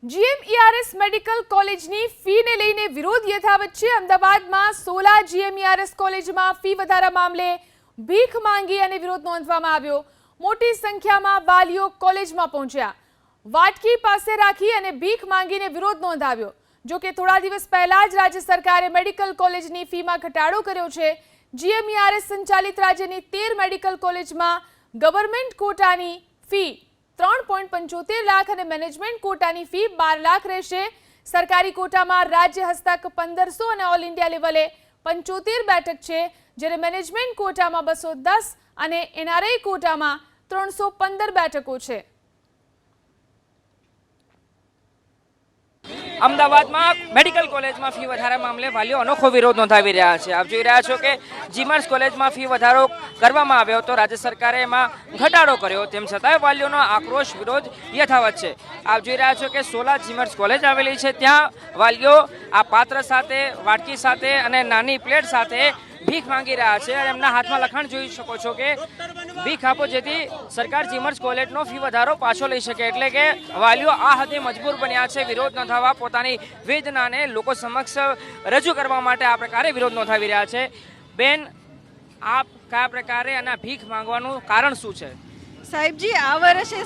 GMERS medical કોલેજની ફીને લઈને વિરોધ યથાવત છે। અમદાવાદમાં 16 જીએમઈઆરએસ કોલેજમાં ફી વધારા મામલે ભીખ માંગી અને વિરોધ નોંધવામાં આવ્યો। મોટી સંખ્યામાં વાલીઓ કોલેજમાં પહોંચ્યા, વાટકી પાસે રાખી અને ભીખ માંગીને વિરોધ નોંધાવ્યો। જો કે થોડા દિવસ પહેલા જ રાજ્ય સરકારે મેડિકલ કોલેજની ફીમાં ઘટાડો કર્યો છે। જીએમઈઆરએસ સંચાલિત રાજ્યની 13 મેડિકલ કોલેજમાં ગવર્મેન્ટ કોટાની ફી 3.75 લાખ અને મેનેજમેન્ટ કોટાની ફી 12 લાખ રહેશે। સરકારી કોટામાં રાજ્ય હસ્તક 1500 અને ઓલ ઇન્ડિયા લેવલે 75 બેઠક છે, જ્યારે મેનેજમેન્ટ કોટામાં 210 અને એનઆરઆઈ કોટામાં 315 બેઠકો છે। અમદાવાદમાં મેડિકલ કોલેજમાં ફી વધારા મામલે વાલીઓ અનોખો વિરોધ નોંધાવી રહ્યા છે। આપ જોઈ રહ્યા છો કે જીમર્સ કોલેજમાં ફી વધારો કરવામાં આવ્યો તો રાજ્ય સરકારે એમાં ઘટાડો કર્યો, તેમ છતાંય વાલીઓનો આક્રોશ વિરોધ યથાવત છે। આપ જોઈ રહ્યા છો કે 16 જીમર્સ કોલેજ આવેલી છે, ત્યાં વાલીઓ આ પાત્ર સાથે, વાટકી સાથે અને નાની પ્લેટ સાથે ભીખ માંગી રહ્યા છે અને એમના હાથમાં લખાણ જોઈ શકો છો કે ભીખ આપો જેથી સરકાર જીમર્સ કોલેજનો ફી વધારો પાછો લઈ શકે। એટલે કે વાલીઓ આ હદે મજબૂર બન્યા છે વિરોધ નોંધાવવા, પોતાની વેદનાને લોકો સમક્ષ રજૂ કરવા માટે આ પ્રકારે વિરોધ નોંધાવી રહ્યા છે। બેન, આપ કયા પ્રકારે અને ભીખ માંગવાનું કારણ શું છે? સાહેબજી, આ વર્ષે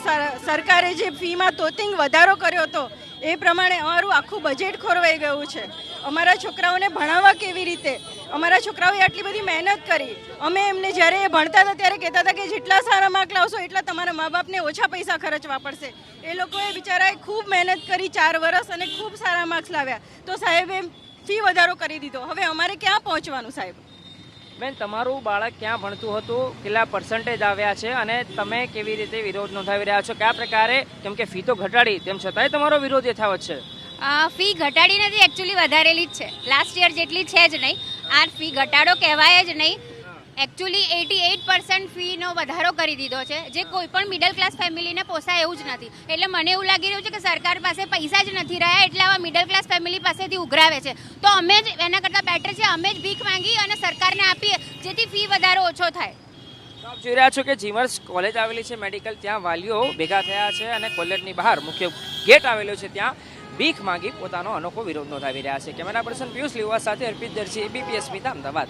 સરકારે જે ફીમાં તોતિંગ વધારો કર્યો હતો એ પ્રમાણે અમારું આખું બજેટ ખોરવાઈ ગયું છે। અમારા છોકરાઓને ભણાવવા કેવી રીતે? અમારા છોકરાઓએ આટલી બધી મહેનત કરી, અમે એમને જ્યારે એ ભણતા હતા ત્યારે કહેતા હતા કે જેટલા સારા માર્ક લાવશો એટલા તમારા મા બાપને ઓછા પૈસા ખર્ચવા પડશે। એ લોકોએ બિચારાએ ખૂબ મહેનત કરી 4 વર્ષ અને ખૂબ સારા માર્ક્સ લાવ્યા, તો સાહેબે ફી વધારો કરી દીધો। હવે અમારે ક્યાં પહોંચવાનું સાહેબ? બેન, તમારું બાળક ક્યાં ભણતું હતું, કેટલા પર્સન્ટેજ આવ્યા છે અને તમે કેવી રીતે વિરોધ નોંધાવી રહ્યા છો? કયા પ્રકારે? કેમ કે ફી તો ઘટાડી, તેમ છતાંય તમારો વિરોધ યથાવત છે। ફી ઘટાડી નથી, એકચ્યુઅલી વધારેલી જ છે। લાસ્ટ યર જેટલી છે જ નહીં, આ ફી ઘટાડો કહેવાય જ નહીં। એકચ્યુઅલી 88% ફીનો વધારો કરી દીધો છે, જે કોઈ પણ મિડલ ક્લાસ ફેમિલીને પોસાય એવું જ નથી। એટલે મને એવું લાગી રહ્યું છે કે સરકાર પાસે પૈસા જ નથી રહ્યા, એટલે આવા મિડલ ક્લાસ ફેમિલી પાસેથી ઉઘરાવે છે। તો અમે જ એના કરતાં બેટર છે અમે જ ભીખ માંગી અને સરકારને આપીએ, જેથી ફી વધારો ઓછો થાય। આપ જોઈ રહ્યા છો કે જીમર્સ કોલેજ આવેલી છે મેડિકલ, ત્યાં વાલીઓ ભેગા થયા છે અને કોલેજની બહાર મુખ્ય ગેટ આવેલો છે, ત્યાં ભીખ માંગી પોતાનો અનોખો વિરોધ નોંધાવી રહ્યા છે। કેમેરા પર્સન પિયુષ લીવા સાથે અર્પિત દર્શી, એબીપી અસ્મિતા, અમદાવાદ।